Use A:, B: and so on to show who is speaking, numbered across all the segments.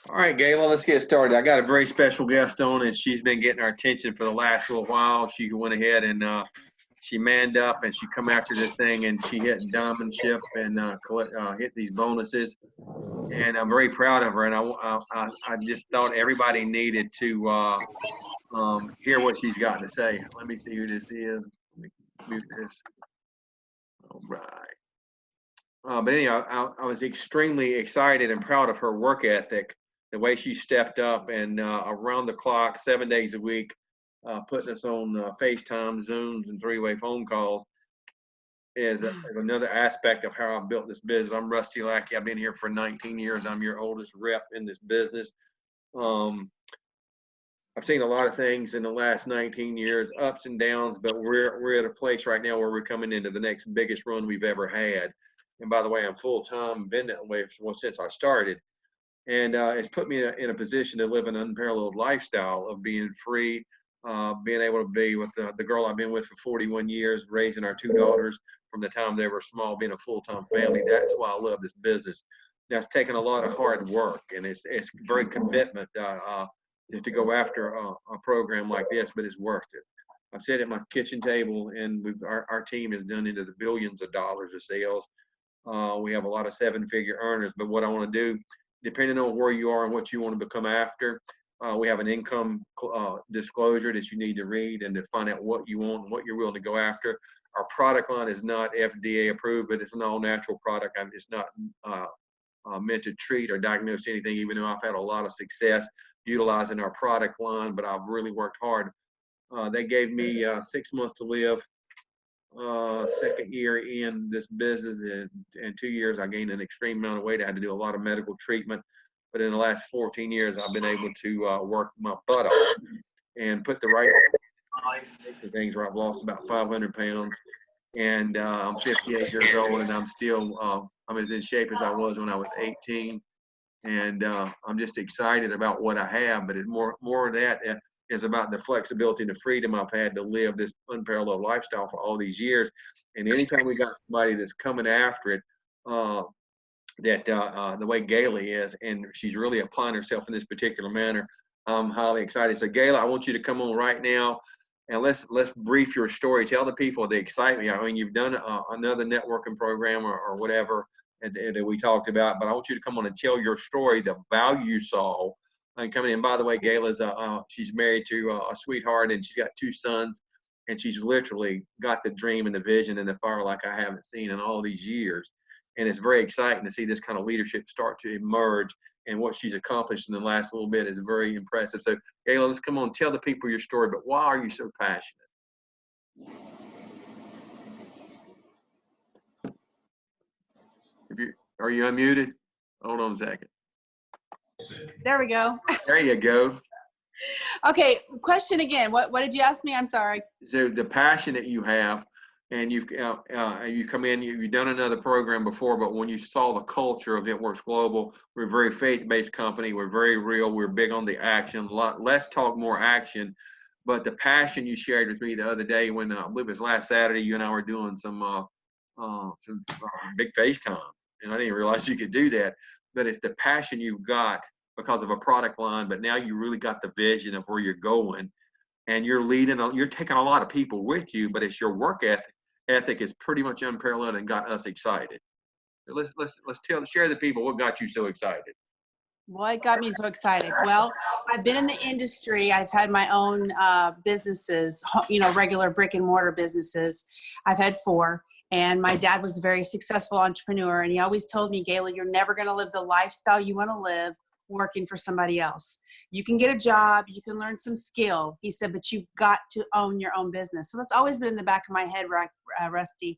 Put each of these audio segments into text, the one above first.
A: All right, Gayla, let's get started. I got a very special guest on, and she's been getting our attention for the last little while. She went ahead and she manned up, and she come after this thing, and she hit diamond ship and hit these bonuses. And I'm very proud of her. And I just thought everybody needed to hear what she's got to say. Let me see who this is. Let me mute this. All right. But anyhow, I was extremely excited and proud of her work ethic, the way she stepped up and around the clock, 7 days a week, putting us on FaceTime, Zooms, and three-way phone calls is another aspect of how I built this business. I'm Rusty Lackey. I've been here for 19 years. I'm your oldest rep in this business. I've seen a lot of things in the last 19 years, ups and downs, but we're at a place right now where we're coming into the next biggest run we've ever had. And by the way, I'm full-time, been that way since I started. And it's put me in a position to live an unparalleled lifestyle of being free, being able to be with the girl I've been with for 41 years, raising our two daughters from the time they were small, being a full-time family. That's why I love this business. That's taken a lot of hard work, and it's very commitment to go after a program like this, but it's worth it. I've sat at my kitchen table, and our team has done into the billions of dollars of sales. We have a lot of seven-figure earners, but what I want to do, depending on where you are and what you want to become after, we have an income disclosure that you need to read and to find out what you want and what you're willing to go after. Our product line is not FDA approved, but it's an all-natural product. It's not meant to treat or diagnose anything, even though I've had a lot of success utilizing our product line, but I've really worked hard. They gave me 6 months to live. Second year in this business, in 2 years I gained an extreme amount of weight. I had to do a lot of medical treatment, but in the last 14 years I've been able to work my butt off and put the right things where I've lost about 500 pounds, and I'm 58 years old, and I'm still I'm as in shape as I was when I was 18, and I'm just excited about what I have. But it's more of that is about the flexibility and the freedom I've had to live this unparalleled lifestyle for all these years. And anytime we got somebody that's coming after it, the way Gayla is, and she's really applying herself in this particular manner, I'm highly excited. So Gayla, I want you to come on right now, and let's brief your story. Tell the people the excitement. I mean, you've done another networking program or whatever that we talked about, but I want you to come on and tell your story, the value you saw. And coming in, by the way, Gayla's she's married to a sweetheart, and she's got 2 sons, and she's literally got the dream and the vision and the fire like I haven't seen in all these years. And it's very exciting to see this kind of leadership start to emerge, and what she's accomplished in the last little bit is very impressive. So Gayla, let's come on, tell the people your story, but why are you so passionate? Are you unmuted? Hold on a second.
B: There we go.
A: There you go.
B: Okay, question again. What did you ask me? I'm sorry.
A: So the passion that you have, and you come in, you've done another program before, but when you saw the culture of It Works Global, we're a very faith-based company. We're very real. We're big on the action. A lot less talk, more action. But the passion you shared with me the other day when I believe it was last Saturday, you and I were doing some big FaceTime, and I didn't realize you could do that. But it's the passion you've got because of a product line, but now you really got the vision of where you're going, and you're taking a lot of people with you, but it's your work ethic is pretty much unparalleled and got us excited. Let's share the people what got you so excited.
B: What got me so excited? Well, I've been in the industry. I've had my own businesses, regular brick and mortar businesses. I've had 4. And my dad was a very successful entrepreneur. And he always told me, Gayla, you're never going to live the lifestyle you want to live working for somebody else. You can get a job, you can learn some skill. He said, but you've got to own your own business. So that's always been in the back of my head, Rusty.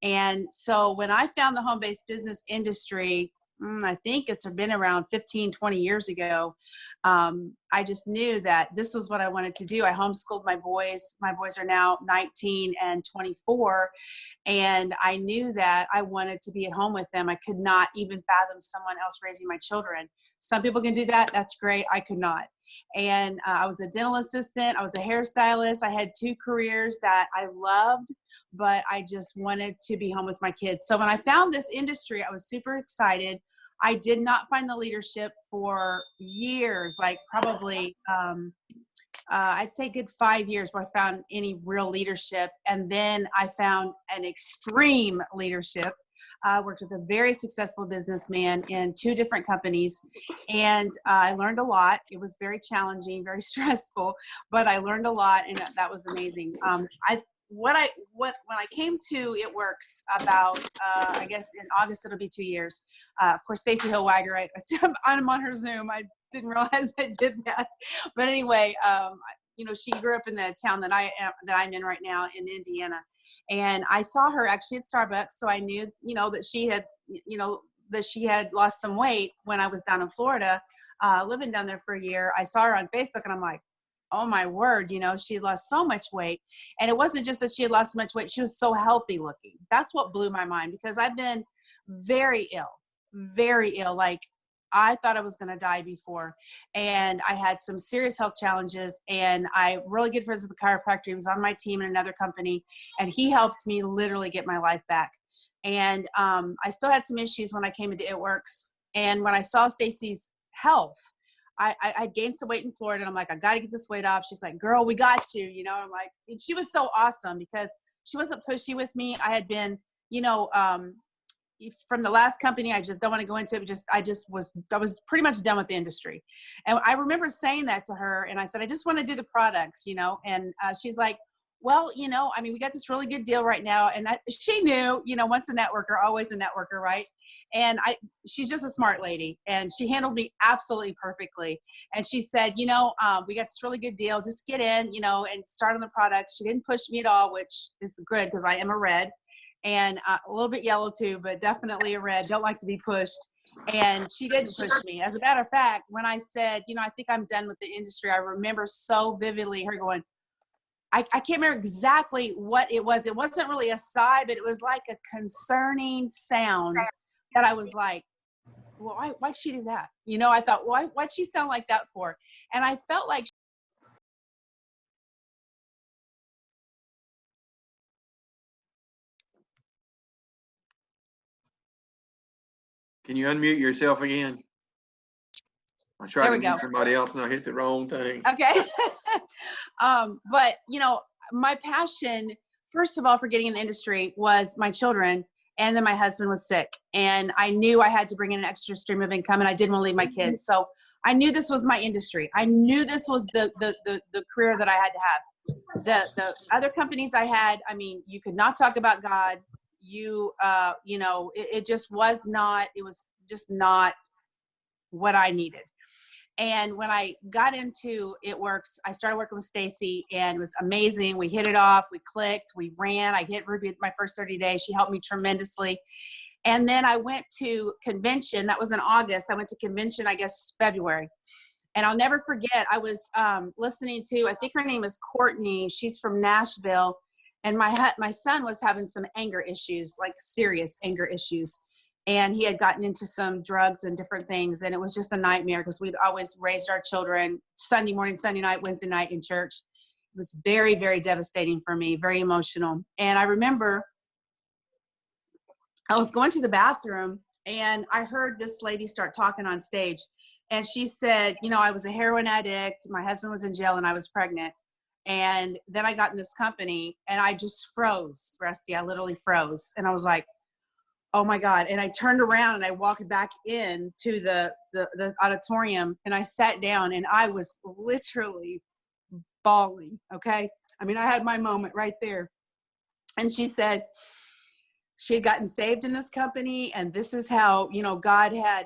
B: And so when I found the home-based business industry, I think it's been around 15, 20 years ago. I just knew that this was what I wanted to do. I homeschooled my boys. My boys are now 19 and 24. And I knew that I wanted to be at home with them. I could not even fathom someone else raising my children. Some people can do that. That's great. I could not. And I was a dental assistant. I was a hairstylist. I had 2 careers that I loved, but I just wanted to be home with my kids. So when I found this industry, I was super excited. I did not find the leadership for years, like probably, I'd say good 5 years where I found any real leadership. And then I found an extreme leadership. I worked with a very successful businessman in 2 different companies, and I learned a lot. It was very challenging, very stressful, but I learned a lot, and that was amazing. When I came to It Works about, I guess in August it'll be 2 years. Of course, Staci Holweger, I'm on her Zoom. I didn't realize I did that, but anyway, she grew up in the town that I'm in right now in Indiana, and I saw her actually at Starbucks, so I knew, that she had lost some weight when I was down in Florida, living down there for a year. I saw her on Facebook, and I'm like, oh my word, she had lost so much weight. And it wasn't just that she had lost so much weight, she was so healthy looking. That's what blew my mind, because I've been very ill. Like, I thought I was going to die before, and I had some serious health challenges, and I really good friends with the chiropractor. He was on my team in another company, and he helped me literally get my life back. And I still had some issues when I came into It Works. And when I saw Staci's health, I gained some weight in Florida, and I'm like, I got to get this weight off. She's like, girl, we got you, I'm like, and she was so awesome because she wasn't pushy with me. I had been, from the last company, I just don't want to go into it. I was pretty much done with the industry. And I remember saying that to her, and I said, I just want to do the products, and she's like, well, we got this really good deal right now. And she knew, once a networker, always a networker, right? And she's just a smart lady, and she handled me absolutely perfectly. And she said, we got this really good deal. Just get in, and start on the products. She didn't push me at all, which is good because I am a red, and a little bit yellow too, but definitely a red. Don't like to be pushed. And she didn't push me. As a matter of fact, when I said, I think I'm done with the industry, I remember so vividly her going, I can't remember exactly what it was. It wasn't really a sigh, but it was like a concerning sound that I was like, well, why'd she do that? I thought, why'd she sound like that for? And I felt like.
A: Can you unmute yourself again? I tried to mute somebody else and I hit the wrong thing.
B: Okay. But my passion, first of all, for getting in the industry was my children. And then my husband was sick, and I knew I had to bring in an extra stream of income, and I didn't want to leave my kids. So I knew this was my industry. I knew this was the career that I had to have. The other companies I had, you could not talk about God. It just was not, it was just not what I needed. And when I got into It Works, I started working with Staci, and it was amazing. We hit it off. We clicked. We ran. I hit Ruby my first 30 days. She helped me tremendously. And then I went to convention. That was in August. I went to convention, I guess, February. And I'll never forget, I was listening to, I think her name is Courtney. She's from Nashville. And my son was having some anger issues, like serious anger issues. And he had gotten into some drugs and different things. And it was just a nightmare because we'd always raised our children Sunday morning, Sunday night, Wednesday night in church. It was very, very devastating for me, very emotional. And I remember I was going to the bathroom, and I heard this lady start talking on stage. And she said, I was a heroin addict. My husband was in jail, and I was pregnant. And then I got in this company, and I just froze, Rusty. I literally froze. And I was like, oh my God. And I turned around and I walked back in to the auditorium, and I sat down, and I was literally bawling. Okay. I had my moment right there. And she said she had gotten saved in this company, and this is how, God had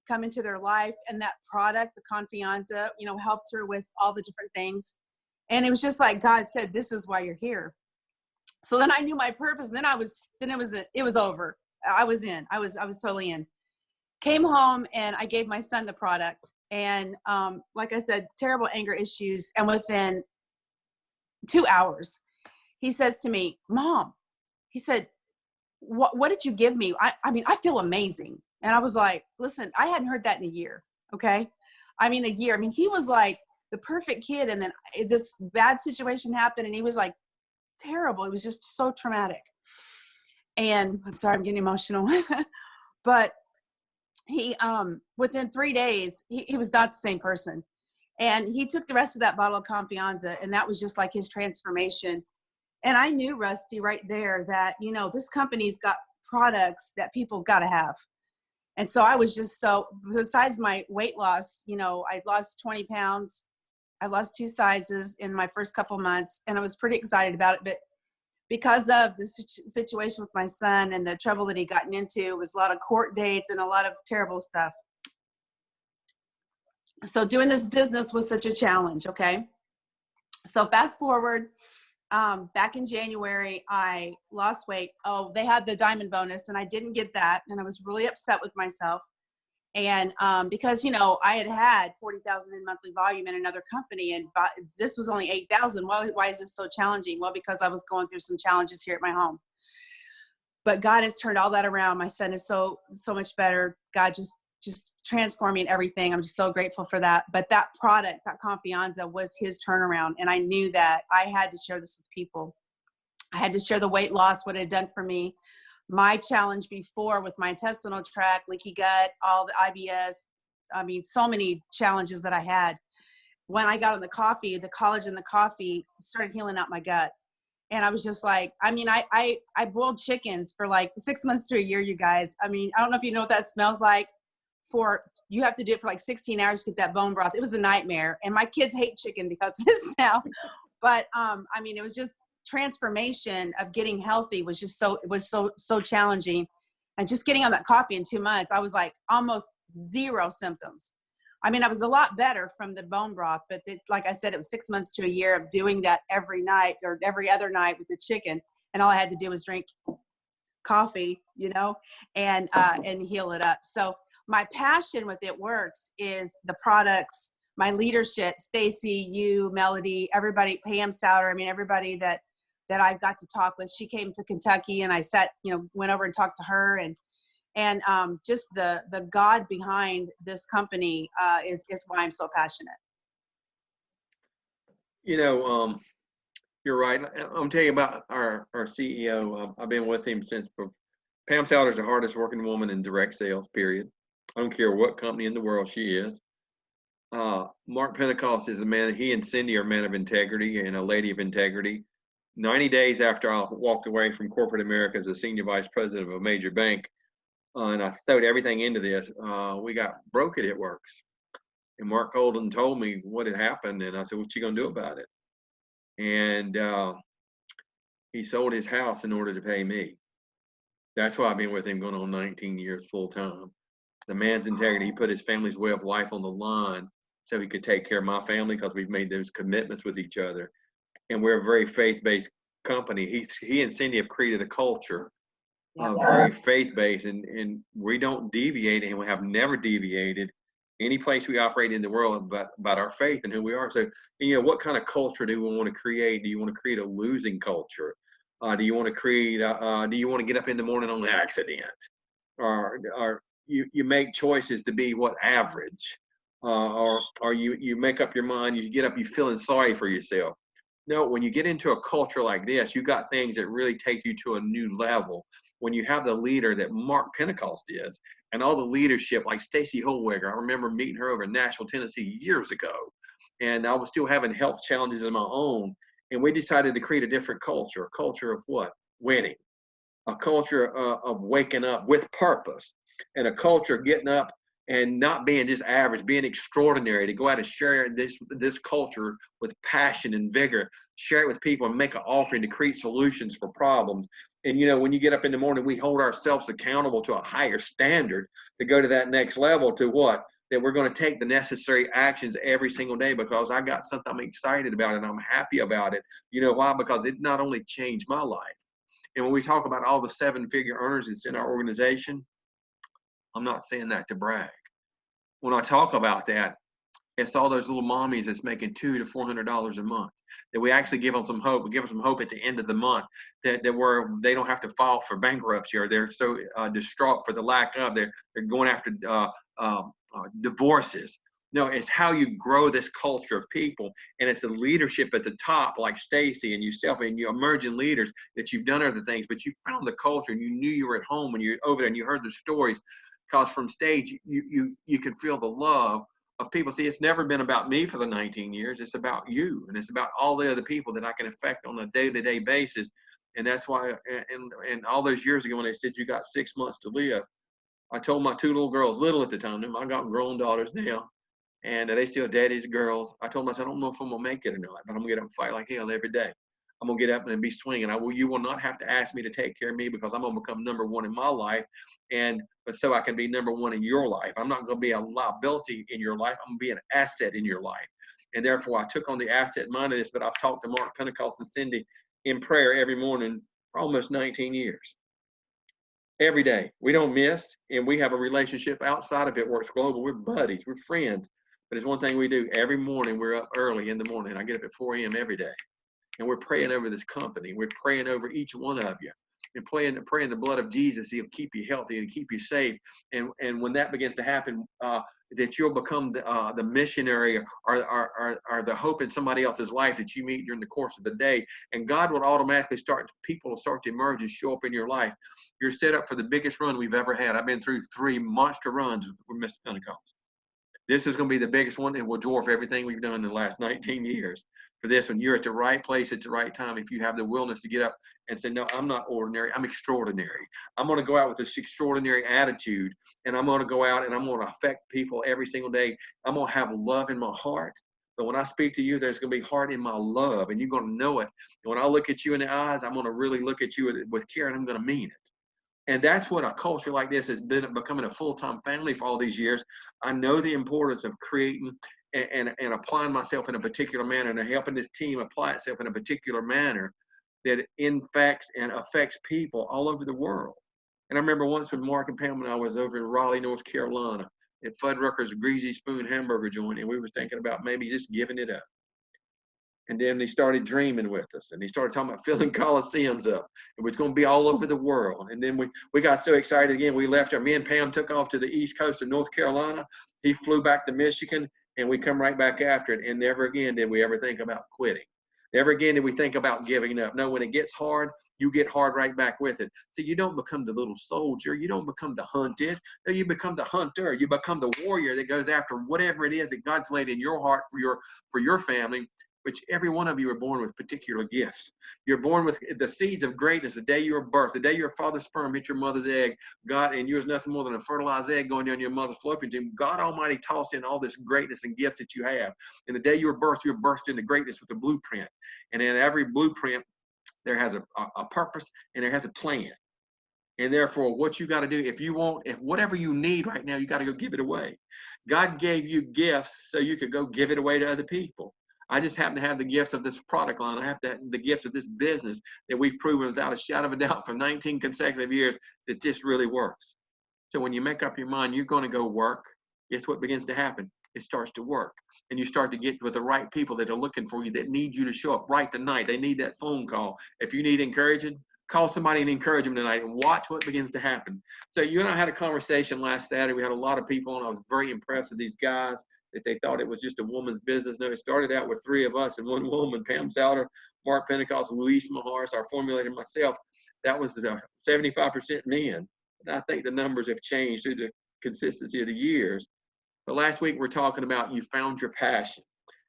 B: come into their life, and that product, the Confianza, helped her with all the different things. And it was just like God said, this is why you're here. So then I knew my purpose. And then it was over. I was in. I was totally in. Came home, and I gave my son the product. And like I said, terrible anger issues. And within 2 hours, he says to me, Mom, he said, what did you give me? I feel amazing. And I was like, listen, I hadn't heard that in a year. Okay. A year. He was like the perfect kid. And then this bad situation happened, and he was like terrible. It was just so traumatic. And I'm sorry, I'm getting emotional, but he, within 3 days, he was not the same person. And he took the rest of that bottle of Confianza, and that was just like his transformation. And I knew, Rusty, right there that, you know, this company's got products that people got to have. And so I was just so, besides my weight loss, you know, I lost 20 pounds. I lost 2 sizes in my first couple months, and I was pretty excited about it. But because of the situation with my son and the trouble that he gotten into, it was a lot of court dates and a lot of terrible stuff. So doing this business was such a challenge. Okay. So fast forward, back in January, I lost weight. Oh, they had the diamond bonus and I didn't get that. And I was really upset with myself. And because, you know, I had 40,000 in monthly volume in another company, and this was only 8,000. Why is this so challenging? Well, because I was going through some challenges here at my home. But God has turned all that around. My son is so much better. God just transforming everything. I'm just so grateful for that. But that product, that Confianza, was his turnaround. And I knew that I had to share this with people. I had to share the weight loss, what it had done for me. My challenge before with my intestinal tract, leaky gut, all the IBS, I mean, so many challenges that I had. When I got on the coffee, the collagen in the coffee started healing out my gut. And I was just like, I mean, I boiled chickens for like 6 months to a year, you guys. I mean, I don't know if you know what that smells like. You have to do it for like 16 hours to get that bone broth. It was a nightmare. And my kids hate chicken because of this now. But I mean, it was just transformation of getting healthy was just so challenging. And just getting on that coffee in 2 months, I was like almost zero symptoms. I mean, I was a lot better from the bone broth, but like I said, it was 6 months to a year of doing that every night or every other night with the chicken. And all I had to do was drink coffee, you know, and heal it up. So my passion with It Works is the products, my leadership, Staci, you, Melody, everybody, Pam Souter. I mean, everybody that I've got to talk with. She came to Kentucky and I went over and talked to her, and just the God behind this company is why I'm so passionate.
A: You know, you're right. I'm telling you about our CEO. I've been with him since. Pam Souter is the hardest working woman in direct sales, period. I don't care what company in the world she is. Mark Pentecost is a man. He and Cindy are a man of integrity and a lady of integrity. 90 days after I walked away from corporate America as a senior vice president of a major bank, and I throwed everything into this, we got broke at It Works. And Mark Golden told me what had happened, and I said, "What you gonna do about it?" And he sold his house in order to pay me. That's why I've been with him going on 19 years full time. The man's integrity. He put his family's way of life on the line so he could take care of my family, because we've made those commitments with each other. And we're a very faith-based company. He and Cindy have created a culture of very faith-based, and we don't deviate, and we have never deviated any place we operate in the world about our faith and who we are. So, you know, what kind of culture do we want to create? Do you want to create a losing culture? Do you want to create? Do you want to get up in the morning on an accident, or you make choices to be average, or you make up your mind, you get up, you feeling sorry for yourself? No, when you get into a culture like this, you got things that really take you to a new level. When you have the leader that Mark Pentecost is, and all the leadership like Staci Holweger, I remember meeting her over in Nashville, Tennessee years ago, and I was still having health challenges of my own, and we decided to create a different culture, a culture of what? Winning, a culture of waking up with purpose, and a culture of getting up and not being just average, being extraordinary, to go out and share this culture with passion and vigor, share it with people and make an offering to create solutions for problems. And, you know, when you get up in the morning, we hold ourselves accountable to a higher standard to go to that next level, to what? That we're going to take the necessary actions every single day, because I got something I'm excited about and I'm happy about it. You know why? Because it not only changed my life. And when we talk about all the 7-figure earners that's in our organization, I'm not saying that to brag. When I talk about that, it's all those little mommies that's making $200 to $400 a month, that we actually give them some hope. We give them some hope at the end of the month, that where they don't have to file for bankruptcy, or they're so distraught for the lack of, they're going after divorces. No, it's how you grow this culture of people, and it's the leadership at the top, like Staci and yourself and your emerging leaders, that you've done other things, but you found the culture and you knew you were at home when you're over there and you heard the stories. because from stage, you can feel the love of people. See, it's never been about me for the 19 years. It's about you, and it's about all the other people that I can affect on a day-to-day basis. And that's why, and all those years ago when they said you got 6 months to live, I told my 2 little girls, little at the time, I got grown daughters now, and they still daddy's girls. I told them, I said, I don't know if I'm gonna make it or not, but I'm gonna get up and fight like hell every day. I'm gonna get up and be swinging. You will not have to ask me to take care of me, because I'm gonna become number one in my life, but so I can be number one in your life. I'm not gonna be a liability in your life. I'm gonna be an asset in your life. And therefore, I took on the asset mindedness. But I've talked to Mark, Pentecost, and Cindy in prayer every morning for almost 19 years. Every day. We don't miss, and we have a relationship outside of It Works Global. We're buddies, we're friends. But it's one thing we do every morning. We're up early in the morning. I get up at 4 a.m. every day, and we're praying over this company. We're praying over each one of you, and praying the blood of Jesus. He'll keep you healthy and keep you safe. And when that begins to happen, that you'll become the missionary or the hope in somebody else's life that you meet during the course of the day. And God will automatically people will start to emerge and show up in your life. You're set up for the biggest run we've ever had. I've been through 3 monster runs with Mr. Pentecost. This is going to be the biggest one, and will dwarf everything we've done in the last 19 years. For this one, you're at the right place at the right time if you have the willingness to get up and say, no, I'm not ordinary, I'm extraordinary. I'm going to go out with this extraordinary attitude, and I'm going to go out and I'm going to affect people every single day. I'm going to have love in my heart. But when I speak to you, there's going to be heart in my love, and you're going to know it. And when I look at you in the eyes, I'm going to really look at you with care, and I'm going to mean it. And that's what a culture like this has been, becoming a full-time family for all these years. I know the importance of creating and applying myself in a particular manner, and helping this team apply itself in a particular manner that infects and affects people all over the world. And I remember once with Mark and Pam, when I was over in Raleigh, North Carolina, at Fuddruckers Greasy Spoon hamburger joint, and we were thinking about maybe just giving it up. And then he started dreaming with us, and he started talking about filling coliseums up. It was going to be all over the world. And then we got so excited again. We left. Me and Pam took off to the east coast of North Carolina. He flew back to Michigan, and we come right back after it. And never again did we ever think about quitting. Never again did we think about giving up. No, when it gets hard, you get hard right back with it. So you don't become the little soldier. You don't become the hunted. No, you become the hunter. You become the warrior that goes after whatever it is that God's laid in your heart for your family. Which every one of you are born with particular gifts. You're born with the seeds of greatness the day you were birthed, the day your father's sperm hit your mother's egg. God, and you was nothing more than a fertilized egg going down your mother's fallopian tube. God Almighty tossed in all this greatness and gifts that you have. And the day you were birthed into greatness with a blueprint. And in every blueprint, there has a purpose and there has a plan. And therefore, what you got to do, if whatever you need right now, you got to go give it away. God gave you gifts so you could go give it away to other people. I just happen to have the gifts of this product line. I have the gifts of this business that we've proven without a shadow of a doubt for 19 consecutive years that this really works. So when you make up your mind, you're going to go work. Guess what begins to happen? It starts to work. And you start to get with the right people that are looking for you, that need you to show up right tonight. They need that phone call. If you need encouraging, call somebody and encourage them tonight, and watch what begins to happen. So you and I had a conversation last Saturday. We had a lot of people, and I was very impressed with these guys, that they thought it was just a woman's business. No, it started out with 3 of us and 1 woman, Pam Souter, Mark Pentecost, Luis Maharis, our formulator, myself. That was 75% men. And I think the numbers have changed through the consistency of the years. But last week we're talking about you found your passion.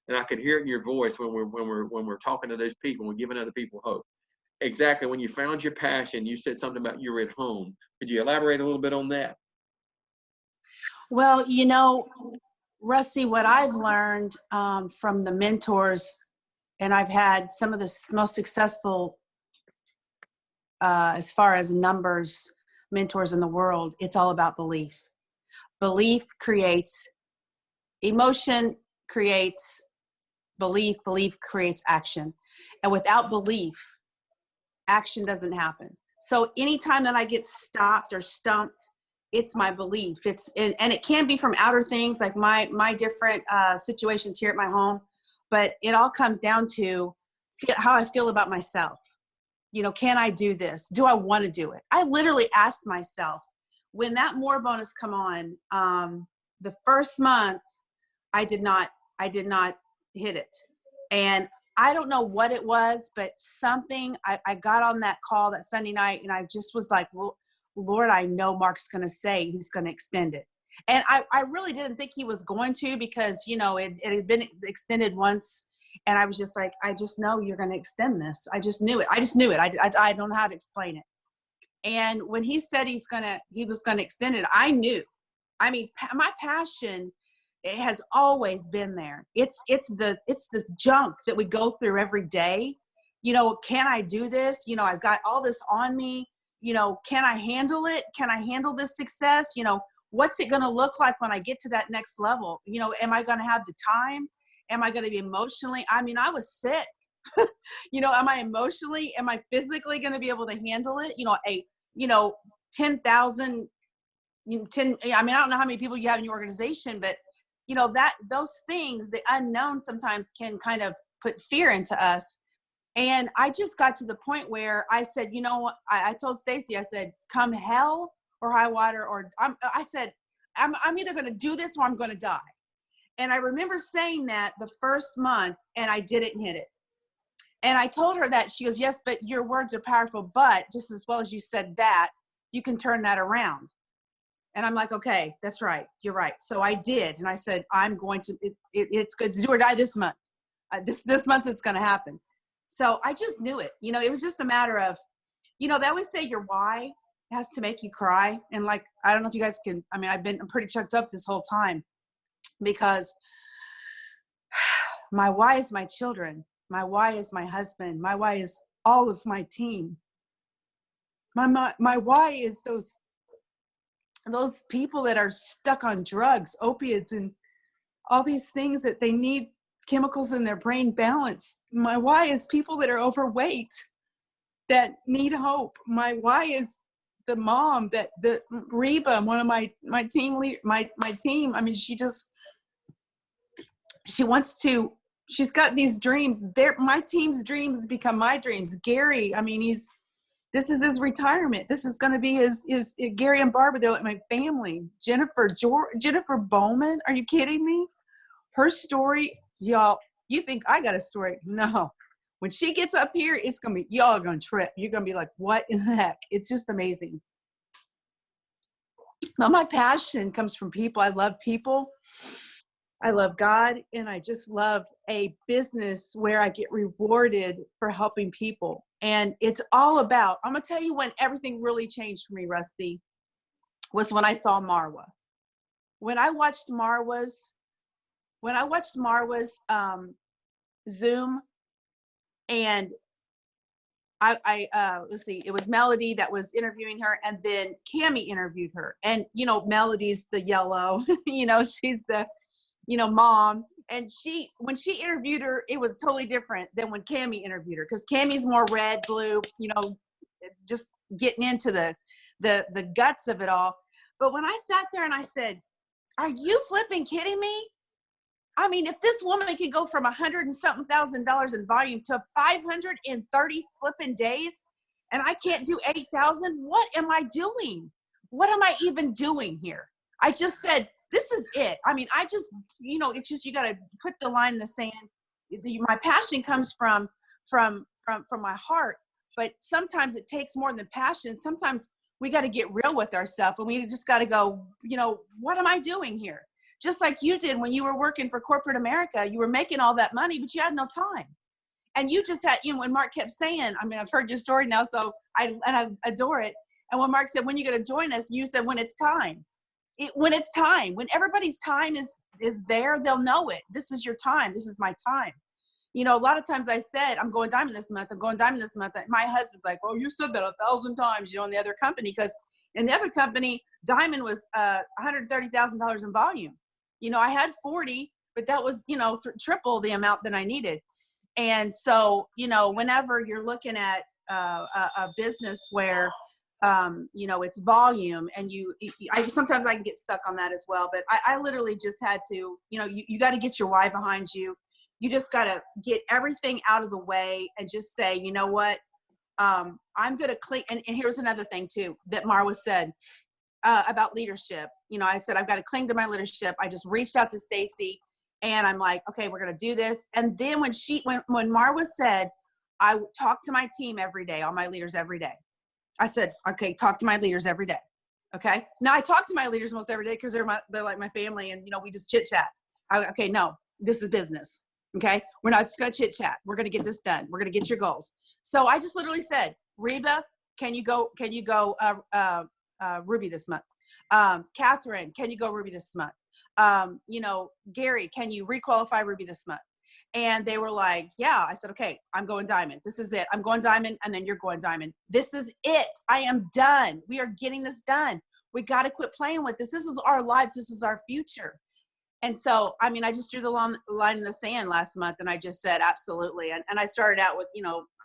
A: And I could hear it in your voice when we're talking to those people, we're giving other people hope. Exactly, when you found your passion, you said something about you were at home. Could you elaborate a little bit on that?
B: Well, Rusty, what I've learned from the mentors, and I've had some of the most successful, as far as numbers, mentors in the world, it's all about belief. Belief creates emotion, creates belief, belief creates action. And without belief, action doesn't happen. So anytime that I get stopped or stumped, it's my belief. And it can be from outer things like my different situations here at my home, but it all comes down to how I feel about myself. Can I do this? Do I want to do it? I literally asked myself when that more bonus come on, the first month I did not hit it. And I don't know what it was, but something, I got on that call that Sunday night and I just was like, well, Lord, I know Mark's going to say he's going to extend it. And I really didn't think he was going to, because, you know, it had been extended once. And I was just like, I just know you're going to extend this. I just knew it. I don't know how to explain it. And when he said he was going to extend it, I knew. I mean, my passion, it has always been there. It's the junk that we go through every day. You know, can I do this? You know, I've got all this on me. You know, can I handle it? Can I handle this success? You know, what's it going to look like when I get to that next level? You know, am I going to have the time? Am I going to be emotionally? I mean, I was sick. You know, am I physically going to be able to handle it? You know, 10,000, 10, I mean, I don't know how many people you have in your organization, but you know, those things, the unknown sometimes can kind of put fear into us. And I just got to the point where I said, you know, I told Staci, I said, come hell or high water, or I'm either going to do this or I'm going to die. And I remember saying that the first month, and I didn't hit it. And I told her that. She goes, yes, but your words are powerful, but just as well as you said that, you can turn that around. And I'm like, okay, that's right. You're right. So I did. And I said, I'm going to, it's good to do or die this month. This month it's going to happen. So I just knew it. You know, it was just a matter of, you know, they always say your why has to make you cry. And like, I don't know if you guys can, I mean, I'm pretty chucked up this whole time, because my why is my children. My why is my husband. My why is all of my team. My why is those people that are stuck on drugs, opiates, and all these things that they need chemicals in their brain balance. My why is people that are overweight that need hope. My why is the mom the Reba, one of my team leader, my team. I mean, she's got these dreams. My team's dreams become my dreams. Gary, I mean, this is his retirement. This is going to be his Gary and Barbara. They're like my family. Jennifer Bowman. Are you kidding me? Her story, y'all, you think I got a story? No. When she gets up here, it's going to be, y'all are going to trip. You're going to be like, what in the heck? It's just amazing. But my passion comes from people. I love people. I love God. And I just love a business where I get rewarded for helping people. And it's all about, I'm going to tell you when everything really changed for me, Rusty, was when I saw Marwa. When I watched Marwa's Zoom, and let's see, it was Melody that was interviewing her, and then Cammie interviewed her. And, you know, Melody's the yellow, you know, she's the, you know, mom. And when she interviewed her, it was totally different than when Cammie interviewed her, because Cammie's more red, blue, you know, just getting into the guts of it all. But when I sat there and I said, are you flipping kidding me? I mean, if this woman can go from $100 and something thousand in volume to 530 flipping days, and I can't do 8,000, what am I doing? What am I even doing here? I just said, this is it. I mean, I just, you know, it's just, you got to put the line in the sand. My passion comes from my heart, but sometimes it takes more than passion. Sometimes we got to get real with ourselves, and we just got to go, you know, what am I doing here? Just like you did when you were working for corporate America. You were making all that money, but you had no time. And you just had, you know, when Mark kept saying, I mean, I've heard your story now, so I adore it. And when Mark said, when you going to join us, you said, when it's time. When it's time, when everybody's time is there, they'll know it. This is your time. This is my time. You know, a lot of times I said, I'm going diamond this month. I'm going diamond this month. My husband's like, well, you said that 1,000 times, you know, in the other company, because in the other company, diamond was $130,000 in volume. You know, I had 40, but that was, you know, triple the amount that I needed. And so, you know, whenever you're looking at a business where, you know, it's volume, and sometimes I can get stuck on that as well. But I literally just had to, you know, you got to get your why behind you. You just got to get everything out of the way and just say, you know what, I'm going to cling. And here's another thing too, that Marwa said about leadership. You know, I said, I've got to cling to my leadership. I just reached out to Staci, and I'm like, okay, we're going to do this. And then when Marwa said, I talk to my team every day, all my leaders every day. I said, okay, talk to my leaders every day. Okay. Now I talk to my leaders almost every day because they're like my family, and we just chit chat. Okay, no, this is business. Okay, we're not just gonna chit chat. We're gonna get this done. We're gonna get your goals. So I just literally said, Reba, can you go Ruby this month? Catherine, can you go Ruby this month? Gary, can you requalify Ruby this month? And they were like, yeah. I said, okay, I'm going diamond. This is it. I'm going diamond, and then you're going diamond. This is it. I am done. We are getting this done. We got to quit playing with this. This is our lives. This is our future. And so, I just drew the line in the sand last month, and I just said, absolutely. And I started out with,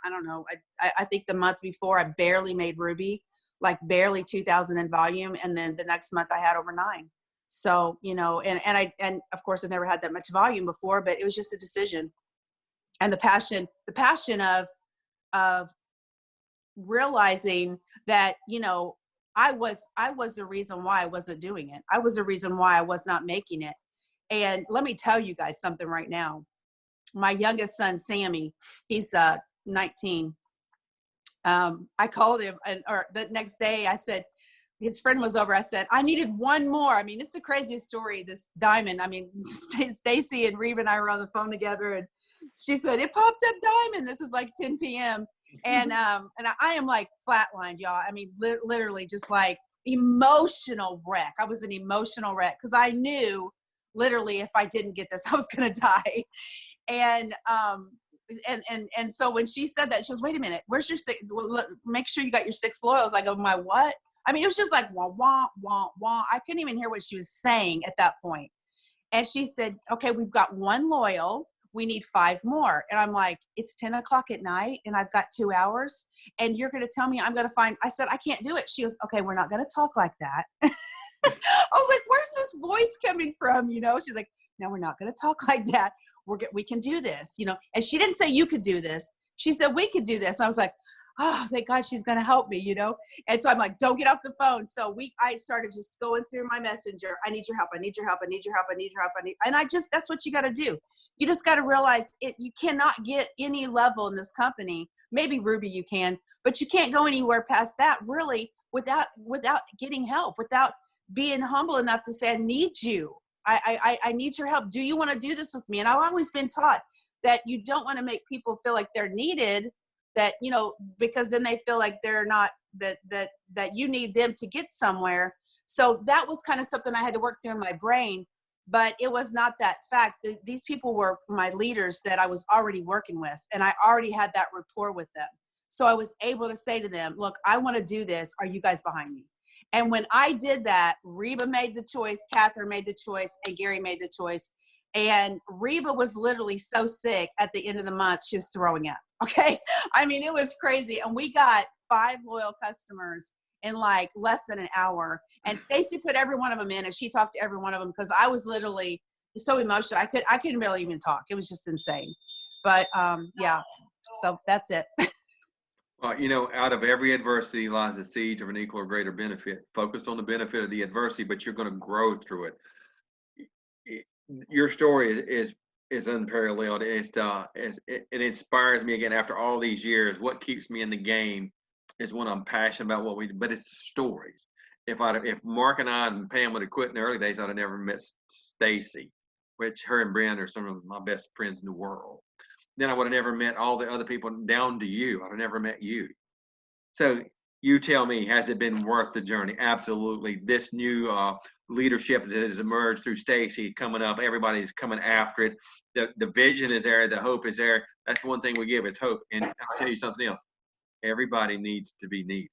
B: I don't know. I think the month before I barely made Ruby, like barely 2,000 in volume. And then the next month I had over 9. So, and of course I never had that much volume before, but it was just a decision and the passion of realizing that, I was the reason why I wasn't doing it. I was the reason why I was not making it. And let me tell you guys something right now. My youngest son, Sammy, he's 19. I called him, or the next day I said, his friend was over. I said, I needed one more. It's the craziest story, this diamond. Staci and Reba and I were on the phone together, and she said, it popped up diamond. This is like 10 p.m. And I am like flatlined, y'all. Literally just like emotional wreck. I was an emotional wreck because I knew literally if I didn't get this, I was going to die. And so when she said that, she goes, wait a minute, where's your six? Well, look, make sure you got your 6 loyals. I go, my what? It was just like, wah, wah, wah, wah. I couldn't even hear what she was saying at that point. And she said, okay, we've got 1 loyal. We need 5 more. And I'm like, it's 10 o'clock at night and I've got 2 hours and you're going to tell me I'm going to find, I said, I can't do it. She goes, okay, we're not going to talk like that. I was like, where's this voice coming from? She's like, no, we're not going to talk like that. We can do this, and she didn't say you could do this. She said, we could do this. And I was like, oh, thank God she's going to help me, And so I'm like, don't get off the phone. So I started just going through my messenger. I need your help. I need your help. I need your help. I need your help. That's what you got to do. You just got to realize you cannot get any level in this company. Maybe Ruby you can, but you can't go anywhere past that really without getting help, without being humble enough to say, I need you. I need your help. Do you want to do this with me? And I've always been taught that you don't want to make people feel like they're needed, that, because then they feel like they're not, that you need them to get somewhere. So that was kind of something I had to work through in my brain, but it was not that fact. These people were my leaders that I was already working with, and I already had that rapport with them. So I was able to say to them, look, I want to do this. Are you guys behind me? And when I did that, Reba made the choice, Catherine made the choice, and Gary made the choice. And Reba was literally so sick at the end of the month, she was throwing up. Okay. It was crazy. And we got 5 loyal customers in like less than an hour. And Staci put every one of them in, and she talked to every one of them because I was literally so emotional. I couldn't really even talk. It was just insane. But yeah, so that's it.
A: Well, out of every adversity lies the seeds of an equal or greater benefit. Focus on the benefit of the adversity, but you're going to grow through it. Your story is unparalleled. It inspires me again after all these years. What keeps me in the game is when I'm passionate about what we do, but it's the stories. If Mark and I and Pam would have quit in the early days, I'd have never met Staci, which her and Brent are some of my best friends in the world. Then I would have never met all the other people down to you. I'd have never met you. So you tell me, has it been worth the journey? Absolutely. This new leadership that has emerged through Staci coming up, everybody's coming after it. The vision is there. The hope is there. That's the one thing we give is hope. And I'll tell you something else. Everybody needs to be needed.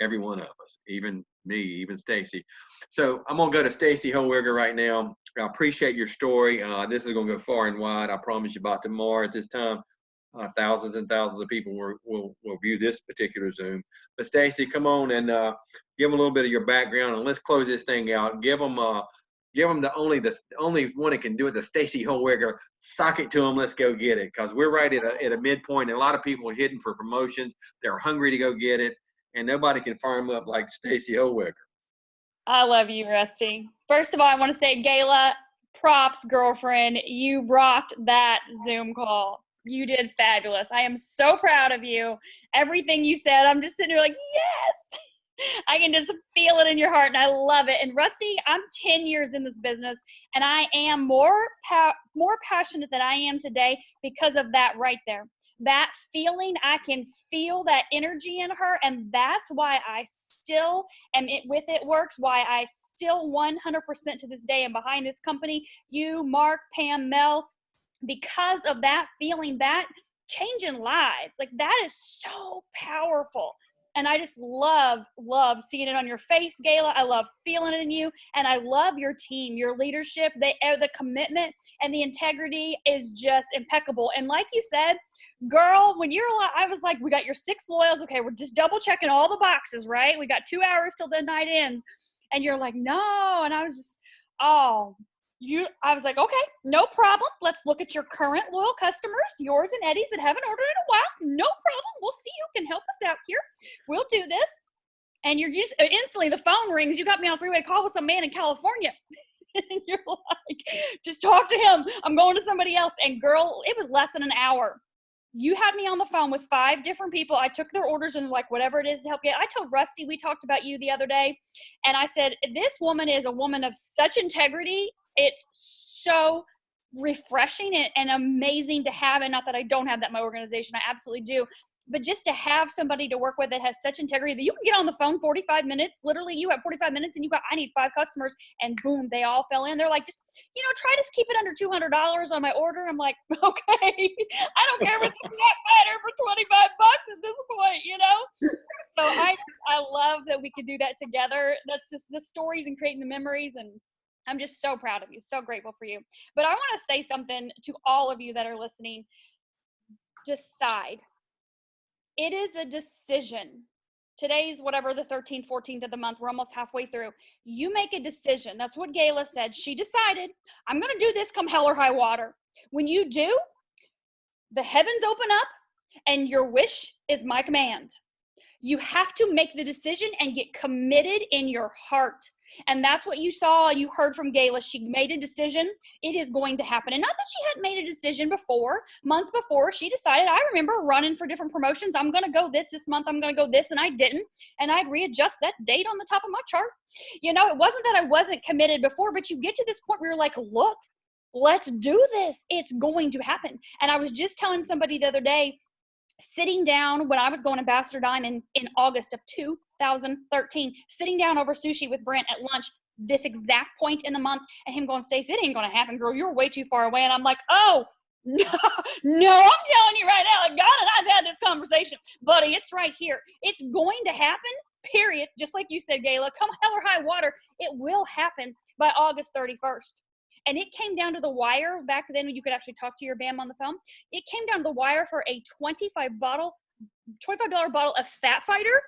A: Every one of us, even me, even Staci. So I'm going to go to Staci Holweger right now. I appreciate your story. This is going to go far and wide. I promise you by tomorrow at this time, thousands and thousands of people will view this particular Zoom. But Staci, come on and give them a little bit of your background, and let's close this thing out. Give them the only one that can do it, the Staci Holweger. Sock it to them. Let's go get it, because we're right at a midpoint, and a lot of people are hitting for promotions. They're hungry to go get it, and nobody can fire them up like Staci Holweger.
C: I love you, Rusty. First of all, I want to say, Gayla, props, girlfriend. You rocked that Zoom call. You did fabulous. I am so proud of you. Everything you said, I'm just sitting here like, yes. I can just feel it in your heart, and I love it. And Rusty, I'm 10 years in this business, and I am more passionate than I am today because of that right there. That feeling, I can feel that energy in her, and that's why I still am with It Works, why I still 100% to this day am behind this company. You, Mark, Pam, Mel, because of that feeling, that changing lives, like that is so powerful. And I just love seeing it on your face, Gayla. I love feeling it in you. And I love your team, your leadership, the commitment and the integrity is just impeccable. And like you said, girl, when I was like, we got your 6 loyals. Okay, we're just double checking all the boxes, right? We got 2 hours till the night ends. And you're like, no. And I was just, I was like, okay, no problem. Let's look at your current loyal customers, yours and Eddie's that haven't ordered in a while. No problem. We'll see who can help us out here. We'll do this. And you're just instantly the phone rings. You got me on a 3-way call with some man in California. And you're like, just talk to him. I'm going to somebody else. And girl, it was less than an hour. You had me on the phone with 5 different people. I took their orders and like whatever it is to help get. I told Rusty, we talked about you the other day. And I said, this woman is a woman of such integrity. It's so refreshing and amazing to have. And not that I don't have that in my organization. I absolutely do. But just to have somebody to work with that has such integrity that you can get on the phone 45 minutes. Literally, you have 45 minutes and I need 5 customers. And boom, they all fell in. They're like, just, try to keep it under $200 on my order. I'm like, okay, I don't care if it's a flat fighter for $25 at this point, So I love that we could do that together. That's just the stories and creating the memories. And I'm just so proud of you. So grateful for you. But I want to say something to all of you that are listening. Decide. It is a decision. Today's whatever, the 13th, 14th of the month. We're almost halfway through. You make a decision. That's what Gayla said. She decided, I'm going to do this come hell or high water. When you do, the heavens open up and your wish is my command. You have to make the decision and get committed in your heart. And that's what you saw, you heard from Gayla. She made a decision. It is going to happen. And not that she hadn't made a decision before, months before. She decided, I remember running for different promotions. I'm going to go this month. I'm going to go this. And I didn't. And I'd readjust that date on the top of my chart. It wasn't that I wasn't committed before, but you get to this point where you're like, look, let's do this. It's going to happen. And I was just telling somebody the other day, sitting down when I was going Ambassador Diamond in August of 2013, sitting down over sushi with Brent at lunch, this exact point in the month, and him going, Staci, it ain't going to happen, girl. You're way too far away. And I'm like, oh, no, I'm telling you right now, God and I've had this conversation. Buddy, it's right here. It's going to happen, period. Just like you said, Gayla, come hell or high water, it will happen by August 31st. And it came down to the wire back then when you could actually talk to your BAM on the phone. It came down to the wire for a $25 bottle of Fat Fighter,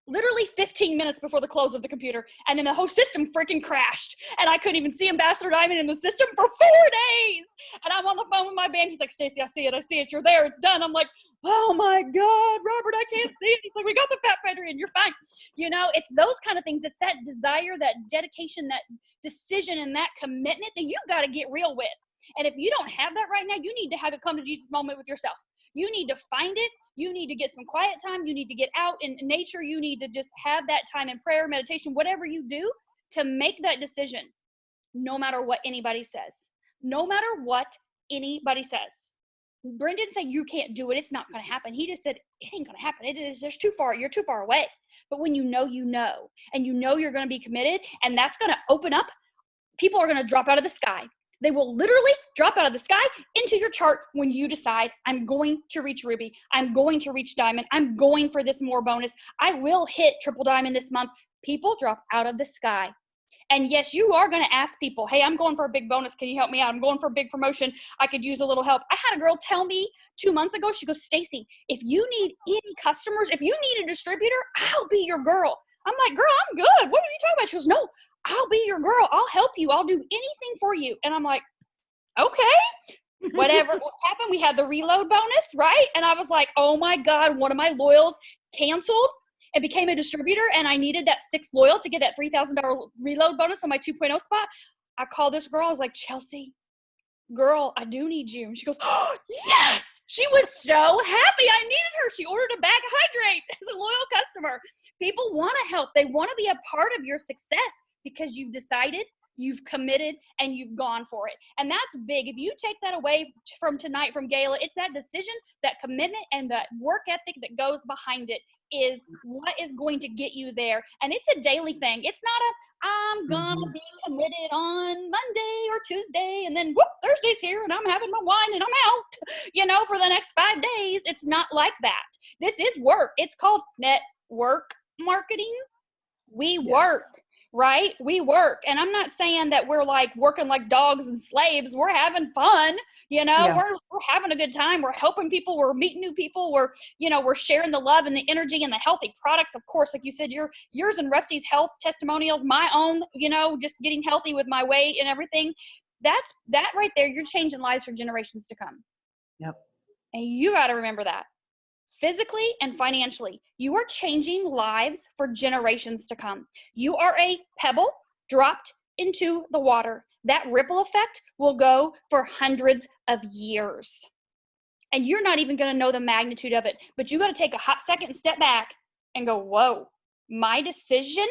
C: literally 15 minutes before the close of the computer. And then the whole system freaking crashed. And I couldn't even see Ambassador Diamond in the system for 4 days. And I'm on the phone with my BAM. He's like, Staci, I see it. You're there. It's done. I'm like, oh my God, Robert, I can't see it. He's like, we got the Fat Fighter in. You're fine. It's those kind of things. It's that desire, that dedication, that decision, and that commitment that you got to get real with. And if you don't have that right now, you need to have it come to Jesus moment with yourself. You need to find it. You need to get some quiet time. You need to get out in nature. You need to just have that time in prayer, meditation, whatever you do to make that decision, no matter what anybody says. No matter what anybody says. Brent didn't say you can't do it. It's not going to happen. He just said it ain't going to happen. It is just too far. You're too far away. But when you know, and you know you're going to be committed, and that's going to open up, people are going to drop out of the sky. They will literally drop out of the sky into your chart when you decide, I'm going to reach Ruby. I'm going to reach Diamond. I'm going for this more bonus. I will hit Triple Diamond this month. People drop out of the sky. And yes, you are going to ask people, hey, I'm going for a big bonus. Can you help me out? I'm going for a big promotion. I could use a little help. I had a girl tell me 2 months ago, she goes, Staci, if you need any customers, if you need a distributor, I'll be your girl. I'm like, girl, I'm good. What are you talking about? She goes, no, I'll be your girl. I'll help you. I'll do anything for you. And I'm like, okay, whatever will happen. We had the reload bonus, right? And I was like, oh my God, one of my loyals canceled and became a distributor, and I needed that 6th loyal to get that $3,000 reload bonus on my 2.0 spot. I called this girl. I was like, Chelsea, girl, I do need you. And she goes, oh, yes, She was so happy I needed her. She ordered a bag of Hydrate as a loyal customer. People want to help. They want to be a part of your success because you've decided, you've committed, and you've gone for it. And that's big. If you take that away from tonight from Gayla, it's that decision, that commitment, and that work ethic that goes behind it is what is going to get you there. And it's a daily thing. It's not I'm gonna be committed on Monday or Tuesday, and then whoop, Thursday's here, and I'm having my wine and I'm out, for the next 5 days. It's not like that. This is work. It's called network marketing. We work. Right? We work. And I'm not saying that we're like working like dogs and slaves. We're having fun, we're having a good time. We're helping people. We're meeting new people. We're sharing the love and the energy and the healthy products. Of course, like you said, yours and Rusty's health testimonials, my own, just getting healthy with my weight and everything. That right there, you're changing lives for generations to come.
B: Yep.
C: And you got to remember that. Physically and financially, you are changing lives for generations to come. You are a pebble dropped into the water. That ripple effect will go for hundreds of years. And you're not even going to know the magnitude of it, but you got to take a hot second and step back and go, whoa, my decision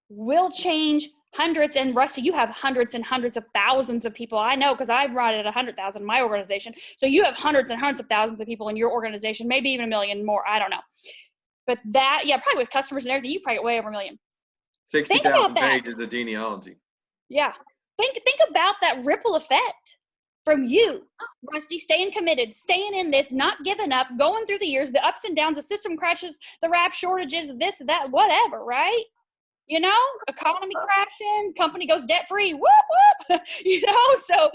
C: will change hundreds. And Rusty, you have hundreds and hundreds of thousands of people. I know, because I run at 100,000 in my organization. So you have hundreds and hundreds of thousands of people in your organization, maybe even 1 million more. I don't know. But probably with customers and everything, you probably get way over 1 million.
A: 60,000 pages of genealogy.
C: Yeah. Think about that ripple effect from you, Rusty, staying committed, staying in this, not giving up, going through the years, the ups and downs, the system crashes, the wrap shortages, this, that, whatever, right? Economy crashing, company goes debt free, whoop, whoop, so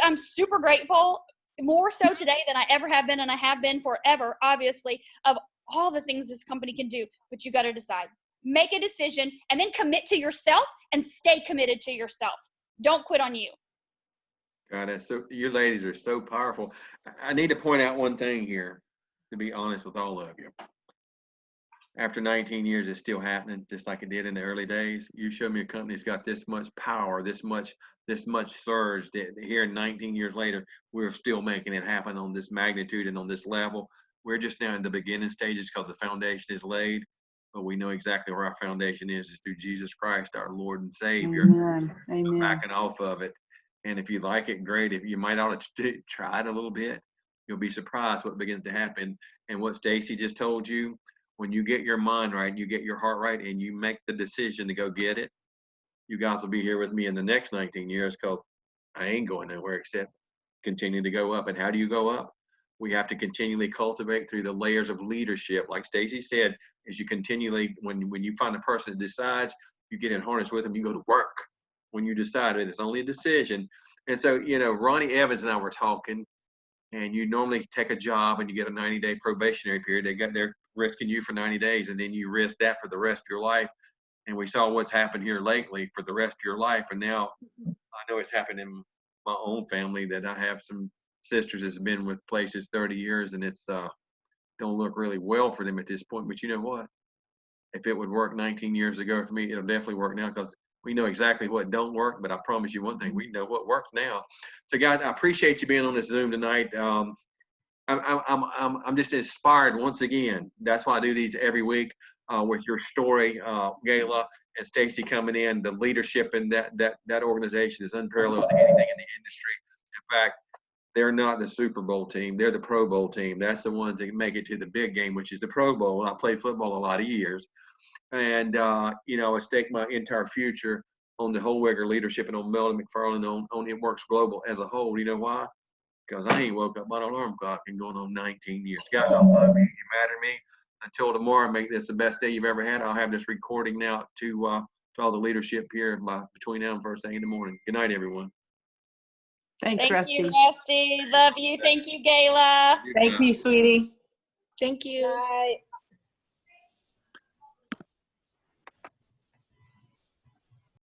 C: I'm super grateful, more so today than I ever have been, and I have been forever, obviously, of all the things this company can do, but you got to decide, make a decision, and then commit to yourself and stay committed to yourself. Don't quit on you.
A: God, you ladies are so powerful. I need to point out one thing here, to be honest with all of you. After 19 years, it's still happening, just like it did in the early days. You show me a company that's got this much power, this much surge, that here 19 years later, we're still making it happen on this magnitude and on this level. We're just now in the beginning stages because the foundation is laid, but we know exactly where our foundation is through Jesus Christ, our Lord and Savior.
B: Amen.
A: Backing off of it. And if you like it, great. If you might ought to try it a little bit, you'll be surprised what begins to happen. And what Staci just told you, when you get your mind right and you get your heart right and you make the decision to go get it, you guys will be here with me in the next 19 years, because I ain't going nowhere except continue to go up. And how do you go up? We have to continually cultivate through the layers of leadership. Like Staci said, is you continually, when you find a person that decides, you get in harness with them, you go to work. When you decide it, it's only a decision. And so, Ronnie Evans and I were talking, and you normally take a job and you get a 90-day probationary period. They're risking you for 90 days, and then you risk that for the rest of your life. And we saw what's happened here lately for the rest of your life. And now I know it's happened in my own family, that I have some sisters that's been with places 30 years, and it's don't look really well for them at this point. But you know what? If it would work 19 years ago for me, it'll definitely work now, because we know exactly what don't work. But I promise you one thing, we know what works now. So guys, I appreciate you being on this Zoom tonight. I'm just inspired once again. That's why I do these every week with your story, Gayla and Staci coming in. The leadership in that organization is unparalleled to anything in the industry. In fact, they're not the Super Bowl team. They're the Pro Bowl team. That's the ones that make it to the big game, which is the Pro Bowl. I played football a lot of years. And, I stake my entire future on the Holweger leadership and on Melvin McFarland, on It Works Global as a whole. You know why? Because I ain't woke up by an alarm clock and going on 19 years. Guys, I love you. You matter to me. Until tomorrow, make this the best day you've ever had. I'll have this recording now to all the leadership here between now and first thing in the morning. Good night, everyone.
B: Thanks, Rusty.
C: Thank you, Rusty. Love you. Thank you, Gayla.
B: Thank you, sweetie.
D: Thank you.
E: Bye.